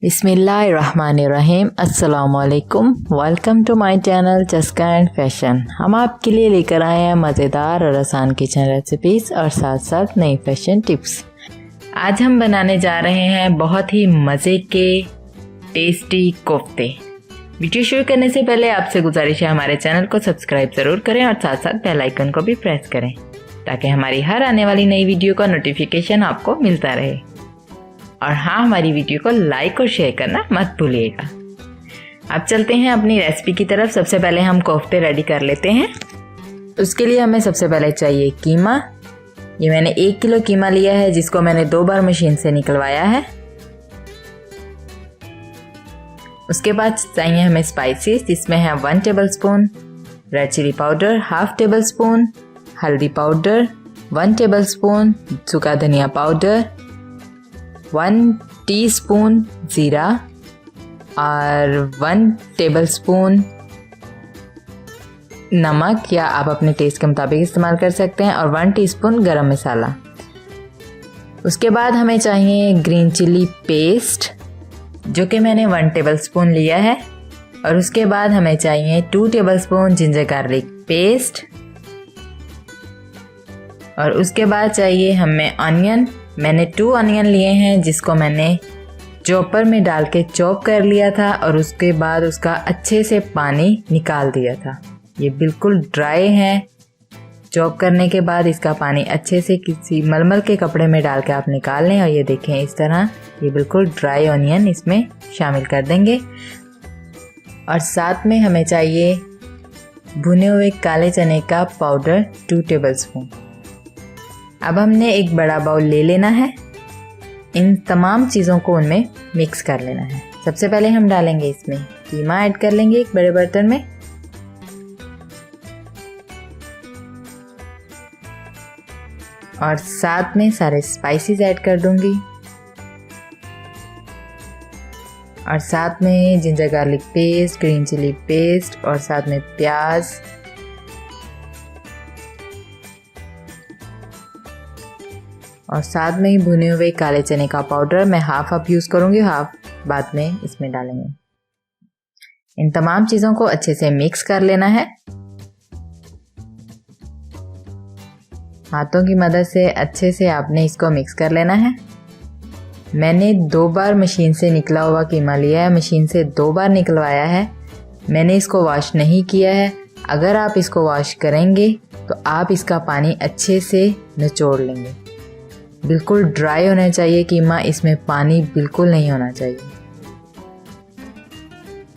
बिस्मिल्लाहिर्रहमानिर्रहीम। अस्सलामुअलैकुम। Welcome to my channel चस्का एंड फैशन। हम आपके लिए लेकर आए हैं मज़ेदार और आसान किचन रेसिपीज़ और साथ साथ नई फैशन टिप्स। आज हम बनाने जा रहे हैं बहुत ही मज़े के टेस्टी कोफ्ते। वीडियो शुरू करने से पहले आपसे गुजारिश है हमारे चैनल को सब्सक्राइब ज़रूर करें और साथ साथ बेल आइकन को भी प्रेस करें ताकि हमारी हर आने वाली नई वीडियो का नोटिफिकेशन आपको मिलता रहे। और हाँ, हमारी वीडियो को लाइक और शेयर करना मत भूलिएगा। अब चलते हैं अपनी रेसिपी की तरफ। सबसे पहले हम कोफ्ते रेडी कर लेते हैं। उसके लिए हमें सबसे पहले चाहिए कीमा। ये मैंने 1 किलो कीमा लिया है जिसको मैंने 2 बार मशीन से निकलवाया है। उसके बाद चाहिए हमें स्पाइसेस, जिसमें है 1 tablespoon red chilli powder, half table spoon हल्दी पाउडर, 1 टेबलस्पून सूखा धनिया पाउडर, 1 टीस्पून ज़ीरा और 1 टेबलस्पून नमक या आप अपने टेस्ट के मुताबिक इस्तेमाल कर सकते हैं, और 1 टीस्पून गरम मसाला। उसके बाद हमें चाहिए ग्रीन चिली पेस्ट जो कि मैंने 1 टेबलस्पून लिया है। और उसके बाद हमें चाहिए 2 टेबलस्पून जिंजर गार्लिक पेस्ट। और उसके बाद चाहिए हमें अनियन। मैंने 2 अनियन लिए हैं जिसको मैंने चॉपर में डाल के चॉप कर लिया था और उसके बाद उसका अच्छे से पानी निकाल दिया था। ये बिल्कुल ड्राई है। चॉप करने के बाद इसका पानी अच्छे से किसी मलमल के कपड़े में डाल के आप निकाल लें। और ये देखें, इस तरह ये बिल्कुल ड्राई अनियन इसमें शामिल कर देंगे। और साथ में हमें चाहिए भुने हुए काले चने का पाउडर 2 टेबलस्पून। अब हमने एक बड़ा बाउल ले लेना है। इन तमाम चीज़ों को उनमें मिक्स कर लेना है। सबसे पहले हम डालेंगे इसमें कीमा ऐड कर लेंगे एक बड़े बर्तन में। और साथ में सारे स्पाइसेस ऐड कर दूंगी। और साथ में ginger garlic paste, green chilli paste और साथ में प्याज। और साथ में ही भुने हुए काले चने का पाउडर मैं हाफ अब यूज़ करूँगी, हाफ बाद में इसमें डालेंगे। इन तमाम चीज़ों को अच्छे से मिक्स कर लेना है। हाथों की मदद से अच्छे से आपने इसको मिक्स कर लेना है। मैंने 2 बार मशीन से निकला हुआ कीमा लिया है, मशीन से 2 बार निकलवाया है। मैंने इसको वॉश नहीं किया है। अगर आप इसको वॉश करेंगे तो आप इसका पानी अच्छे से निचोड़ लेंगे। बिल्कुल ड्राई होना चाहिए कीमा, इसमें पानी बिल्कुल नहीं होना चाहिए।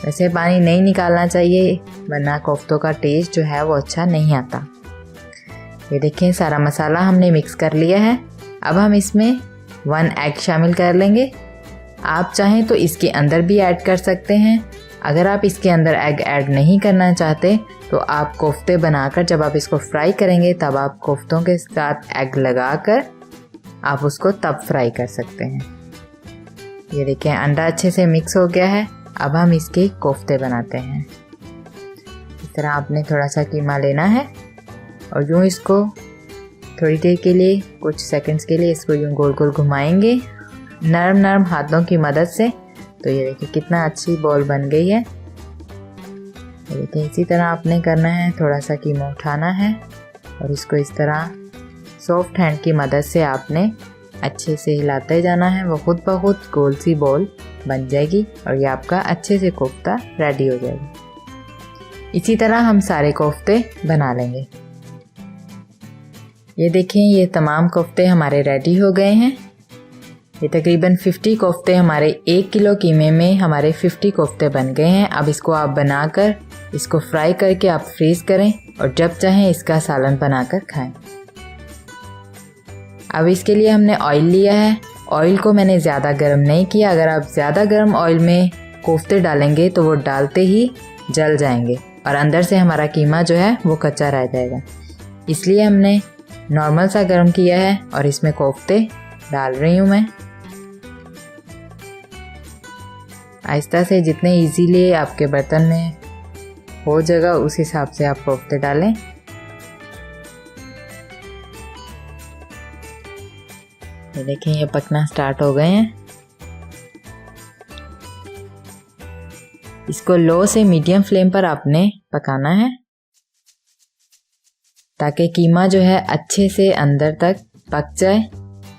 वैसे पानी नहीं निकालना चाहिए वरना कोफ्तों का टेस्ट जो है वो अच्छा नहीं आता। ये देखें, सारा मसाला हमने मिक्स कर लिया है। अब हम इसमें 1 एग शामिल कर लेंगे। आप चाहें तो इसके अंदर भी ऐड कर सकते हैं। अगर आप इसके अंदर एग ऐड नहीं करना चाहते तो आप कोफ्ते बनाकर जब आप इसको फ्राई करेंगे तब आप कोफ्तों के साथ एग लगाकर आप उसको तब फ्राई कर सकते हैं। ये देखें, अंडा अच्छे से मिक्स हो गया है। अब हम इसके कोफ्ते बनाते हैं। इस तरह आपने थोड़ा सा कीमा लेना है और यूँ इसको थोड़ी देर के लिए, कुछ सेकंड्स के लिए इसको यूँ गोल गोल घुमाएंगे नरम नरम हाथों की मदद से। तो ये देखिए कितना अच्छी बॉल बन गई है। ये देखिए, इसी तरह आपने करना है। थोड़ा सा कीमा उठाना है और इसको इस तरह सॉफ्ट हैंड की मदद से आपने अच्छे से हिलाते जाना है। वो खुद ब खुद गोल सी बॉल बन जाएगी और ये आपका अच्छे से कोफ्ता रेडी हो जाएगा। इसी तरह हम सारे कोफ्ते बना लेंगे। ये देखें, ये तमाम कोफ्ते हमारे रेडी हो गए हैं। ये तकरीबन 50 कोफ्ते, हमारे 1 किलो कीमे में हमारे 50 कोफ्ते बन गए हैं। अब इसको आप बनाकर इसको फ्राई करके आप फ्रीज़ करें और जब चाहें इसका सालन बनाकर खाएं। अब इसके लिए हमने ऑयल लिया है। ऑयल को मैंने ज़्यादा गर्म नहीं किया। अगर आप ज़्यादा गर्म ऑयल में कोफ्ते डालेंगे तो वो डालते ही जल जाएंगे और अंदर से हमारा कीमा जो है वो कच्चा रह जाएगा। इसलिए हमने नॉर्मल सा गर्म किया है और इसमें कोफ्ते डाल रही हूँ मैं। आहिस्ता से जितने इजीली आपके बर्तन में हो जगह उस हिसाब से आप कोफ्ते डालें। ये देखें, ये पकना स्टार्ट हो गए हैं। इसको लो से मीडियम फ्लेम पर आपने पकाना है ताकि कीमा जो है अच्छे से अंदर तक पक जाए,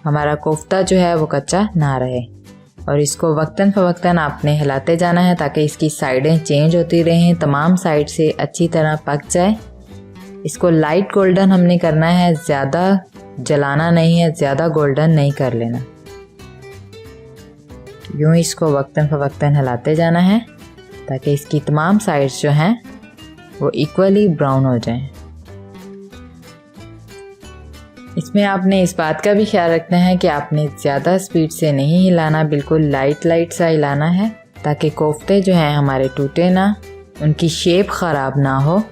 हमारा कोफ्ता जो है वो कच्चा ना रहे। और इसको वक्तन फ़वक्तन आपने हिलाते जाना है ताकि इसकी साइडें चेंज होती रहें, तमाम साइड से अच्छी तरह पक जाए। इसको लाइट गोल्डन हमने करना है, ज़्यादा जलाना नहीं है, ज़्यादा गोल्डन नहीं कर लेना। यूँ इसको वक्तन फ़वक्तन हिलाते जाना है ताकि इसकी तमाम साइड्स जो हैं वो इक्वली ब्राउन हो जाएं। इसमें आपने इस बात का भी ख्याल रखना है कि आपने ज़्यादा स्पीड से नहीं हिलाना, बिल्कुल लाइट सा हिलाना है ताकि कोफ्ते जो हैं हमारे टूटे ना, उनकी शेप ख़राब ना हो।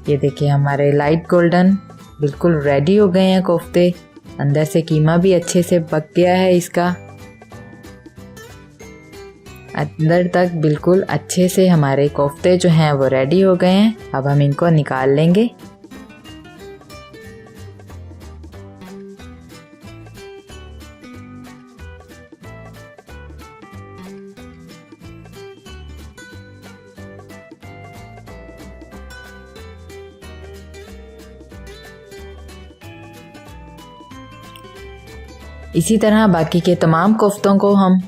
ये देखिए हमारे लाइट गोल्डन बिल्कुल रेडी हो गए हैं कोफ्ते। अंदर से कीमा भी अच्छे से पक गया है, इसका अंदर तक बिल्कुल अच्छे से हमारे कोफ्ते जो हैं वो रेडी हो गए हैं। अब हम इनको निकाल लेंगे। इसी तरह बाकी के तमाम कोफ्तों को हम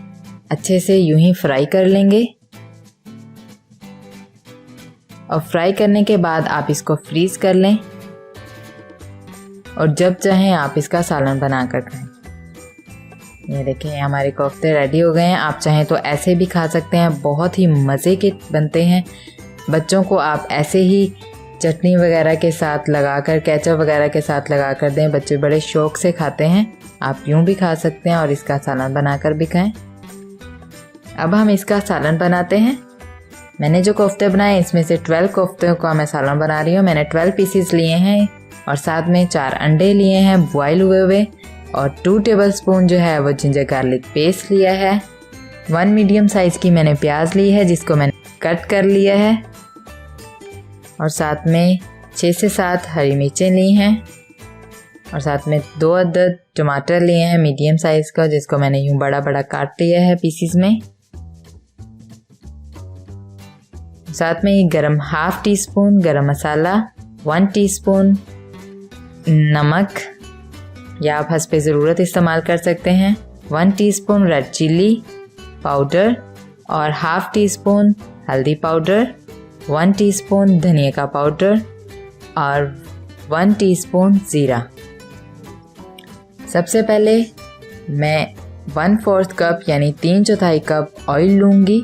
अच्छे से यूं ही फ्राई कर लेंगे। और फ्राई करने के बाद आप इसको फ्रीज कर लें और जब चाहें आप इसका सालन बना कर खाएं। ये देखें हमारे कोफ्ते रेडी हो गए हैं। आप चाहें तो ऐसे भी खा सकते हैं, बहुत ही मज़े के बनते हैं। बच्चों को आप ऐसे ही चटनी वगैरह के साथ लगाकर, केचप वगैरह के साथ लगा कर दें, बच्चे बड़े शौक़ से खाते हैं। आप यूँ भी खा सकते हैं और इसका सालन बनाकर भी खाएं। अब हम इसका सालन बनाते हैं। मैंने जो कोफ्ते बनाए इसमें से 12 कोफ्तों का मैं सालन बना रही हूँ। मैंने 12 पीसीस लिए हैं और साथ में 4 अंडे लिए हैं बॉयल हुए हुए, और 2 टेबलस्पून जो है वो जिंजर गार्लिक पेस्ट लिया है। 1 मीडियम साइज़ की मैंने प्याज ली है जिसको मैंने कट कर लिया है, और साथ में 6 से 7 हरी मिर्चें ली हैं, और साथ में 2 अदद टमाटर लिए हैं मीडियम साइज़ का जिसको मैंने यूँ बड़ा बड़ा काट लिया है पीसीस में। साथ में गरम हाफ टी स्पून गरम मसाला, 1 टीस्पून नमक या आप हस्बे ज़रूरत इस्तेमाल कर सकते हैं, 1 टीस्पून रेड चिली पाउडर और हाफ टी स्पून हल्दी पाउडर, 1 टीस्पून धनिया का पाउडर और 1 टीस्पून ज़ीरा। सबसे पहले मैं 1/4 कप यानी 3/4 कप ऑयल लूँगी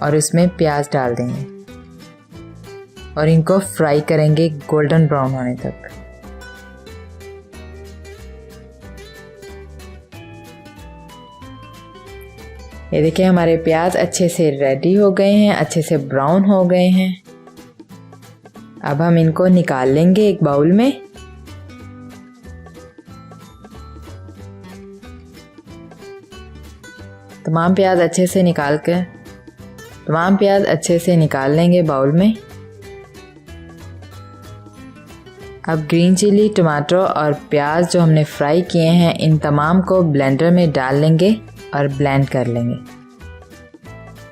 और उसमें प्याज डाल देंगे और इनको फ्राई करेंगे गोल्डन ब्राउन होने तक। ये देखिए हमारे प्याज अच्छे से रेडी हो गए हैं, अच्छे से ब्राउन हो गए हैं। अब हम इनको निकाल लेंगे एक बाउल में। तमाम प्याज अच्छे से निकाल लेंगे बाउल में। अब ग्रीन चिली, टमाटर और प्याज जो हमने फ्राई किए हैं इन तमाम को ब्लेंडर में डाल लेंगे और ब्लेंड कर लेंगे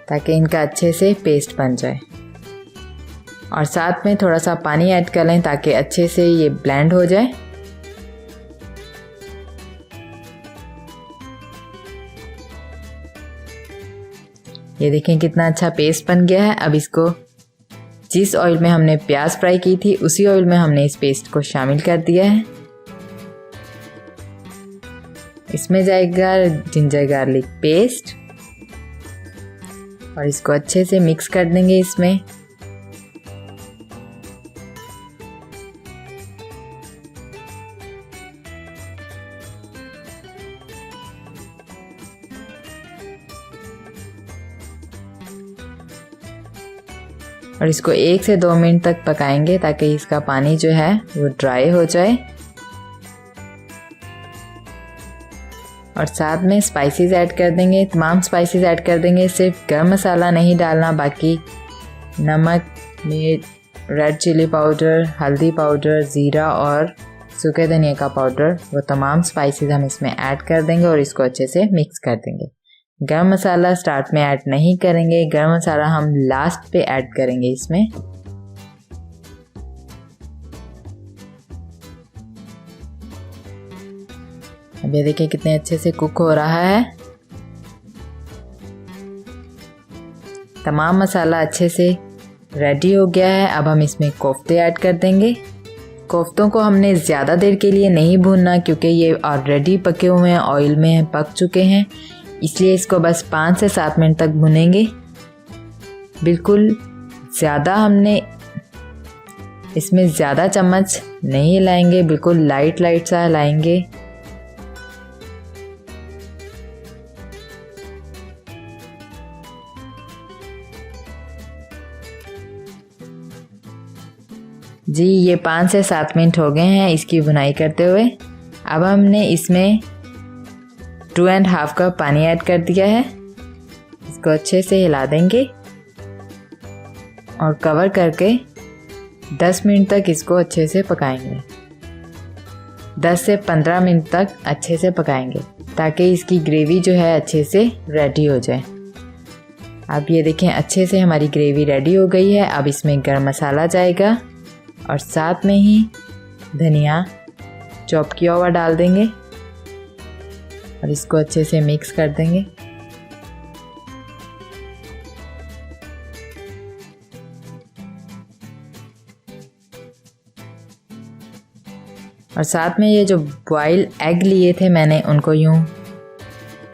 ताकि इनका अच्छे से पेस्ट बन जाए। और साथ में थोड़ा सा पानी ऐड कर लें ताकि अच्छे से ये ब्लेंड हो जाए। ये देखें कितना अच्छा पेस्ट बन गया है। अब इसको जिस ऑयल में हमने प्याज फ्राई की थी उसी ऑयल में हमने इस पेस्ट को शामिल कर दिया है। इसमें जाएगा जिंजर गार्लिक पेस्ट और इसको अच्छे से मिक्स कर देंगे इसमें। और इसको 1 से 2 मिनट तक पकाएंगे ताकि इसका पानी जो है वो ड्राई हो जाए। और साथ में स्पाइसेस ऐड कर देंगे, तमाम स्पाइसेस ऐड कर देंगे। सिर्फ गरम मसाला नहीं डालना, बाकी नमक, मिर्च रेड चिली पाउडर, हल्दी पाउडर, ज़ीरा और सूखे धनिया का पाउडर, वो तमाम स्पाइसेस हम इसमें ऐड कर देंगे और इसको अच्छे से मिक्स कर देंगे। गरम मसाला स्टार्ट में ऐड नहीं करेंगे, गरम मसाला हम लास्ट पे ऐड करेंगे इसमें। अब ये देखिए कितने अच्छे से कुक हो रहा है। तमाम मसाला अच्छे से रेडी हो गया है। अब हम इसमें कोफ्ते ऐड कर देंगे। कोफ्तों को हमने ज़्यादा देर के लिए नहीं भूनना क्योंकि ये ऑलरेडी पके हुए हैं, ऑयल में पक चुके हैं, इसलिए इसको बस 5 से 7 मिनट तक भुनेंगे। बिल्कुल ज़्यादा हमने इसमें ज़्यादा चम्मच नहीं हिलाएंगे, बिल्कुल लाइट सा हिलाएंगे। जी ये 5 से 7 मिनट हो गए हैं इसकी भुनाई करते हुए। अब हमने इसमें 2.5 कप पानी ऐड कर दिया है। इसको अच्छे से हिला देंगे और कवर करके 10 मिनट तक इसको अच्छे से पकाएंगे। 10 से 15 मिनट तक अच्छे से पकाएंगे ताकि इसकी ग्रेवी जो है अच्छे से रेडी हो जाए। अब ये देखें अच्छे से हमारी ग्रेवी रेडी हो गई है। अब इसमें गरम मसाला जाएगा और साथ में ही धनिया चॉप किया हुआ डाल देंगे और इसको अच्छे से मिक्स कर देंगे। और साथ में ये जो बॉयल एग लिए थे मैंने उनको यूं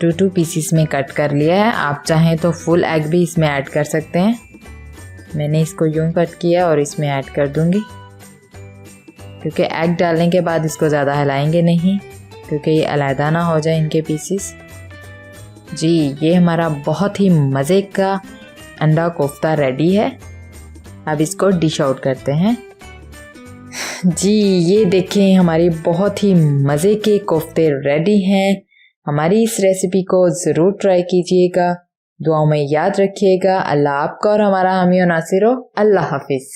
2 पीसीस में कट कर लिया है। आप चाहें तो फुल एग भी इसमें ऐड कर सकते हैं। मैंने इसको यूं कट किया और इसमें ऐड कर दूंगी क्योंकि एग डालने के बाद इसको ज़्यादा हिलाएंगे नहीं क्योंकि ये अलहदा ना हो जाए इनके पीसीस। जी ये हमारा बहुत ही मज़े का अंडा कोफ्ता रेडी है। अब इसको डिश आउट करते हैं। जी ये देखें हमारी बहुत ही मज़े के कोफ्ते रेडी हैं। हमारी इस रेसिपी को ज़रूर ट्राई कीजिएगा। दुआओं में याद रखिएगा। अल्लाह आपका और हमारा हामी और नासिर हो। अल्लाह हाफिज़।